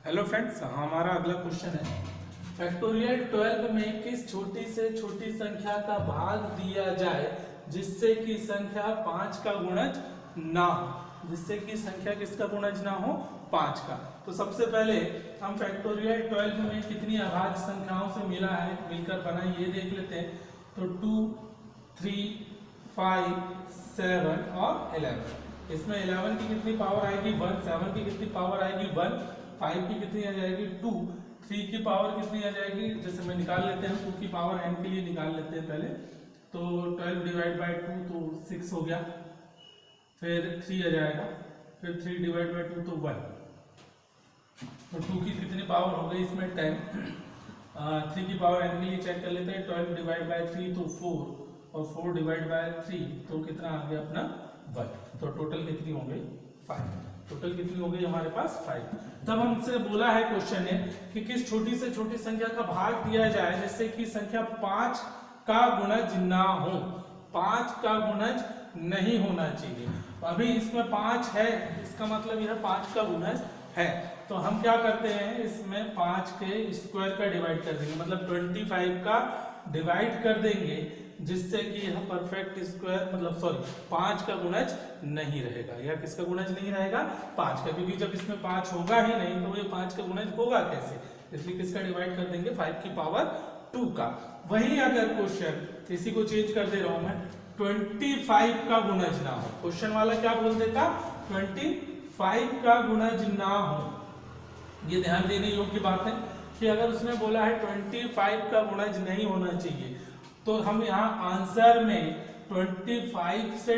Hello friends, हमारा अगला question है फैक्टोरियल 12 में किस छोटी से छोटी संख्या का भाग दिया जाए जिससे कि संख्या 5 का गुणज ना हो। जिससे कि संख्या किसका गुणज ना हो, 5 का। तो सबसे पहले हम फैक्टोरियल 12 में कितनी अभाज्य संख्याओं से मिला है, मिलकर बना, ये देख लेते हैं। तो 2, 3, 5, 7 और 11। इसमें 11 की कितनी पावर आएगी 1, 7 की कितनी पावर आएगी 1, 5 की कितनी आ जाएगी 2, 3 की पावर कितनी आ जाएगी, जैसे मैं निकाल लेते हैं 2 की पावर n के लिए निकाल लेते हैं पहले। तो 12 डिवाइड बाय 2 तो 6 हो गया, फिर 3 आ जाएगा, फिर 3 डिवाइड बाय 2 तो 1। तो 2 की कितनी पावर हो गई इसमें 10। 3 की पावर n के लिए चेक कर लेते हैं। 12 डिवाइड बाय 3 तो 4, और 4 डिवाइड बाय 3 तो कितना आ गया अपना 1। तो टोटल कितनी हो गई 5। टोटल कितनी हो गई हमारे पास 5। तब हमसे बोला है क्वेश्चन है कि किस छोटी से छोटी संख्या का भाग दिया जाए जिससे कि संख्या 5 का गुणज ना हो। 5 का गुणज नहीं होना चाहिए। अभी इसमें 5 है, इसका मतलब यह 5 का गुणज है। तो हम क्या करते हैं, इसमें 5 के स्क्वायर का डिवाइड कर देंगे, मतलब 25 का डिवाइड कर देंगे, जिससे कि यह परफेक्ट स्क्वायर, मतलब सॉरी 5 का गुणज नहीं रहेगा। यह किसका गुणज नहीं रहेगा 5 का, क्योंकि जब इसमें 5 होगा ही नहीं तो ये 5 का गुणज होगा कैसे। इसलिए किसका डिवाइड कर देंगे 5 की पावर 2 का। वही अगर क्वेश्चन, इसी को चेंज कर दे रहा हूं मैं, 25 का गुणज ना हो, क्वेश्चन वाला क्या बोल देता 25 का गुणज ना हो। ये ध्यान देने योग्य बात है कि अगर उसने बोला है 25 का गुणज नहीं होना चाहिए, तो हम यहाँ आंसर में 25 से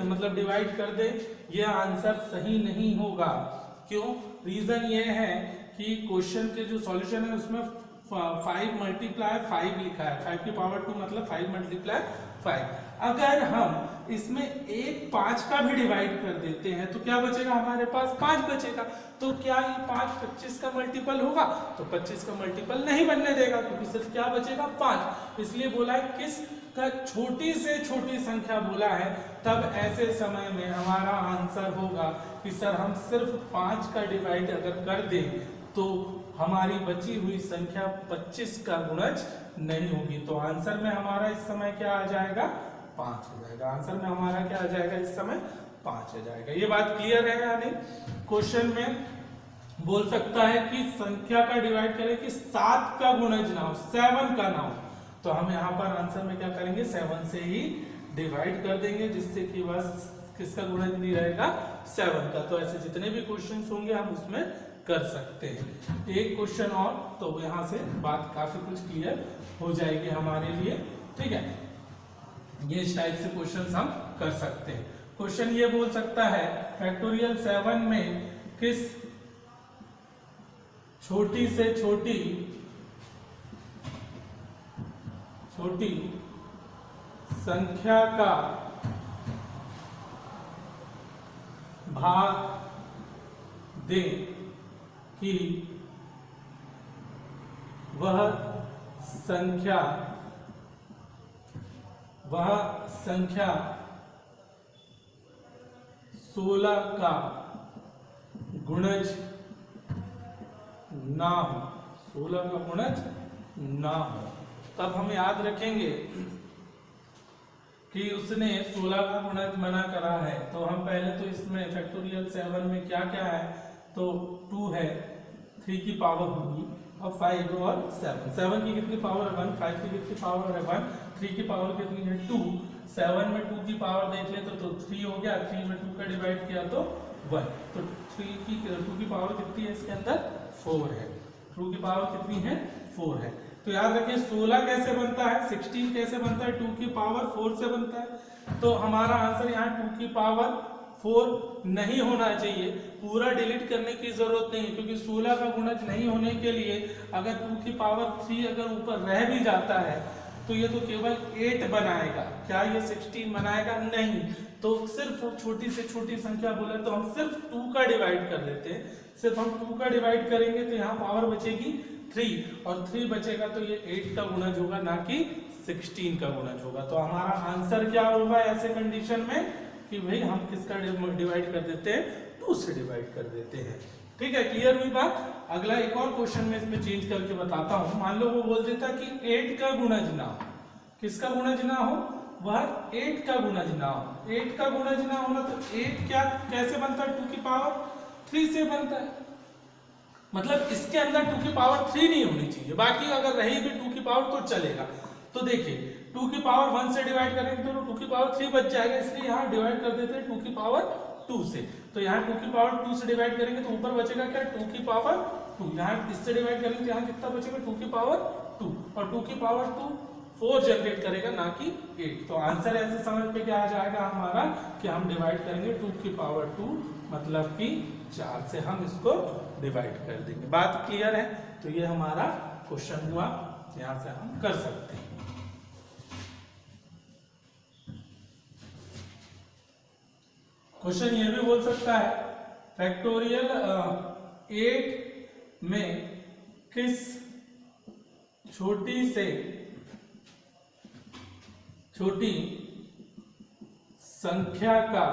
मतलब डिवाइड कर दे, यह आंसर सही नहीं होगा। क्यों? रीजन ये है कि क्वेश्चन के जो सॉल्यूशन है उसमें 5 मल्टीप्लाई 5 लिखा है, 5 की पावर 2 मतलब 5 मल्टीप्लाई 5। अगर हम इसमें एक 5 का भी डिवाइड कर देते हैं तो क्या बचेगा हमारे पास 5 बचेगा। तो क्या ये 5 25 का मल्टीपल होगा? तो 25 का मल्टीपल नहीं बनने देगा, क्योंकि सिर्फ क्या बचेगा 5। इसलिए बोला है किस का छोटी से छोटी संख्या बोला है, तब ऐसे समय में हमारा आंसर होगा कि सर हम सिर्फ 5 का डिवाइड अगर कर दें तो हमारी बची हुई संख्या 25 का गुणज नहीं होगी। तो आंसर में हमारा इस समय क्या आ जाएगा 5 हो जाएगा। आंसर में हमारा क्या आ जाएगा इस समय 5 आ जाएगा। ये बात क्लियर है या नहीं? क्वेश्चन में बोल सकता है कि संख्या का डिवाइड करें कि 7 का गुणज ना हो, 7 का ना हो, तो हम यहाँ पर आंसर में क्या करेंगे 7 से ही डिवाइड कर देंगे, जिससे कि बस किसका गुणज नहीं रहेगा 7 का। तो ऐसे जितने भी क्वेश्चंस होंगे हम उसमें कर सकते हैं। एक क्वेश्चन और, तो यहाँ से बात काफी कुछ क्लियर हो जाएगी हमारे लिए। ठीक है, ये इस टाइप से क्वेश्चंस हम कर सकते हैं। क्वेश्चन ये बोल सकता है फैक्टोरियल 7 में किस छोटी से छोटी संख्या का भाग दे कि वह संख्या 16 का गुणज ना हो, 16 का गुणज ना हो। तब हम याद रखेंगे कि उसने 16 का गुणज मना करा है। तो हम पहले तो इसमें फैक्टोरियल 7 में क्या क्या है, तो 2 है, 3 की पावर होगी, और 5 और 7 की कितनी पावर है 1, 5 की कितनी पावर है 1, 3 की पावर कितनी है 2, 7 में 2 की पावर देख ले तो 3 हो गया, 3 में 2 का डिवाइड किया तो 1, तो 2 की पावर कितनी है इसके अंदर 4 है। 2 की पावर कितनी है 4 है। तो याद रखिए 16 कैसे बनता है, 16 कैसे बनता है 2 की पावर 4 से बनता है। तो हमारा आंसर यहाँ 2 की पावर 4 नहीं होना चाहिए, पूरा डिलीट करने की जरूरत नहीं, क्योंकि 16 का गुणज नहीं होने के लिए अगर 2 की पावर 3 अगर ऊपर रह भी जाता है तो ये तो केवल 8 बनाएगा, क्या ये 16 बनाएगा? नहीं। तो सिर्फ छोटी से छोटी संख्या बोले तो हम सिर्फ 2 का डिवाइड कर देते हैं। सिर्फ हम 2 का डिवाइड करेंगे तो यहाँ पावर बचेगी 3, और 3 बचेगा तो ये 8 का गुणज होगा, ना कि 16 का गुणज होगा। तो हमारा आंसर क्या होगा ऐसे कंडीशन में कि भाई हम किसका डिवाइड कर देते हैं 2 से डिवाइड कर देते हैं। ठीक है, क्लियर हुई बात। अगला एक और क्वेश्चन में इसमें चेंज करके बताता हूं। मान लो वो बोल देता कि 8 का गुणज ना हो, किसका गुणज ना हो, वह 8 का गुणज ना हो। 8 का गुणज ना होना तो 8 क्या कैसे बनता है, 2 की पावर 3 से बनता है, मतलब इसके अंदर 2 की पावर 3 नहीं होनी चाहिए, बाकी अगर रही भी 2 की पावर तो चलेगा। तो देखिए 2 की पावर 1 से डिवाइड करेंगे तो 2 की पावर 3 बच जाएगा, इसलिए यहाँ डिवाइड कर देते हैं 2 की पावर 2 से। तो यहाँ 2 की पावर 2 से डिवाइड करेंगे तो ऊपर बचेगा क्या, 2 की पावर 2। यहाँ इससे डिवाइड करेंगे तो यहाँ कितना बचेगा, 2 की पावर 2, और 2 की पावर 2 4 जनरेट करेगा, ना कि 8। तो आंसर ऐसे समझ पे क्या आ जाएगा हमारा कि हम डिवाइड करेंगे 2 की पावर 2, मतलब कि 4 से हम इसको डिवाइड कर देंगे। बात क्लियर है। तो ये हमारा क्वेश्चन हुआ, यहां से हम कर सकते हैं। क्वेश्चन ये भी बोल सकता है, फैक्टोरियल 8 में किस छोटी से छोटी संख्या का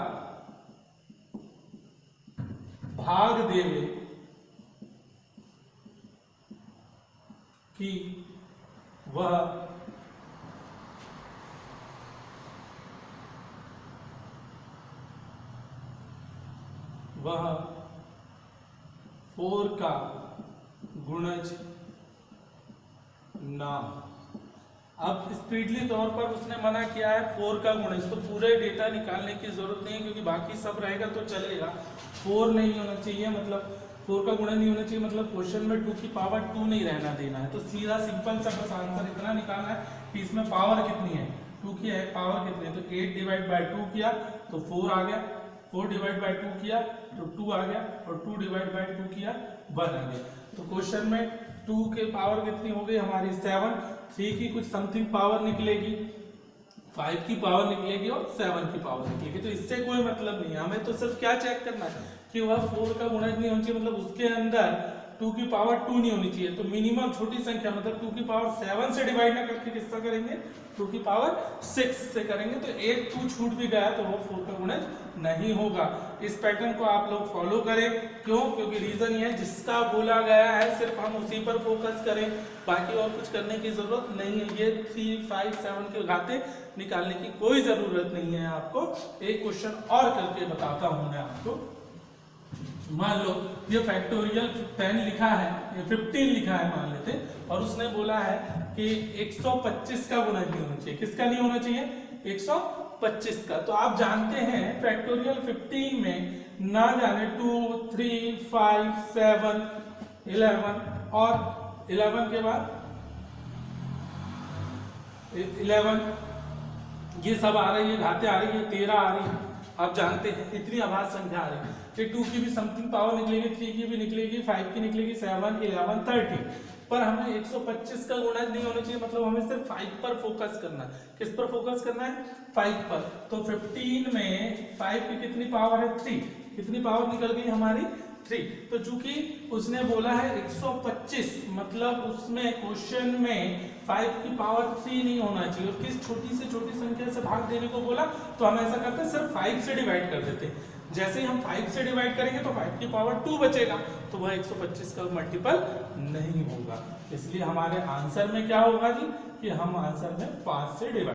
भाग देवे कि वह वह 4 का गुणज ना हो। अब स्पीडली तौर पर उसने मना किया है 4 का गुणज, तो पूरे डेटा निकालने की जरूरत नहीं है क्योंकि बाकी सब रहेगा तो चलेगा। 4 नहीं होना चाहिए, मतलब 4 का गुणज नहीं होना चाहिए, मतलब क्वेश्चन में 2 की पावर 2 नहीं रहना देना है। तो सीधा सिंपल सा बस आंसर इतना निकालना है कि इसमें पावर कितनी है, 2 की है, पावर कितनी है, तो 8 डिवाइड बाई 2 किया तो 4 आ गया, 4 डिवाइड बाई 2 किया तो 2 आ गया, और 2 डिवाइड बाई 2 किया 1 आ गया। तो क्वेश्चन में 2 के पावर कितनी हो गई हमारी 7, 3 की कुछ समथिंग पावर निकलेगी, 5 की पावर निकलेगी और 7 की पावर निकलेगी। तो इससे कोई मतलब नहीं है, हमें तो सिर्फ क्या चेक करना है कि वह 4 का गुणज नहीं होना चाहिए, मतलब उसके अंदर 2 की पावर 2 नहीं होनी चाहिए। तो मिनिमम छोटी संख्या मतलब 2 की पावर 7 से डिवाइड ना करके किसका करेंगे, 2 की पावर 6 से करेंगे। तो एक 2 छूट भी गया तो वो 4 का गुणज नहीं होगा। इस पैटर्न को आप लोग फॉलो करें। क्यों, क्योंकि रीजन ये है जिसका बोला गया है सिर्फ हम उसी पर फोकस करें, बाकी और कुछ करने की जरूरत नहीं है। ये 3, 5, 7 के घाते निकालने की कोई जरूरत नहीं है आपको। एक क्वेश्चन और करके बताता हूं मैं आपको। मान लो ये फैक्टोरियल 10 लिखा है, ये 15 लिखा है मान लेते, और उसने बोला है कि 125 का गुणज नहीं होना चाहिए। किसका नहीं होना चाहिए, 125 का। तो आप जानते हैं फैक्टोरियल 15 में ना जाने 2, 3, 5, 7, 11 और 11 के बाद 11 ये सब आ रही है, घाते आ रही है, 13 आ रही है। आप जानते हैं इतनी आभास संख्या आ रही है, फिर 2 की भी समथिंग पावर निकलेगी, 3 की भी निकलेगी, 5 की निकलेगी, 7, 11, 13, पर हमें 125 का गुणज नहीं होना चाहिए। मतलब हमें सिर्फ 5 पर फोकस करना है। किस पर फोकस करना है, 5 पर। तो 15 में 5 की कितनी पावर है, 3, कितनी पावर निकल गई हमारी, 3। तो चूंकि उसने बोला है 125, मतलब उसमें क्वेश्चन में 5 की पावर 3 नहीं होना चाहिए, और किस छोटी से छोटी संख्या से भाग देने को बोला, तो हम ऐसा करते हैं सिर्फ 5 से डिवाइड कर देते हैं। जैसे ही हम 5 से डिवाइड करेंगे तो 5 की पावर 2 बचेगा, तो वह 125 का मल्टीपल नहीं होगा। इसलिए हमारे आंसर में क्या होगा जी, कि हम आंसर में 5 से डिवाइड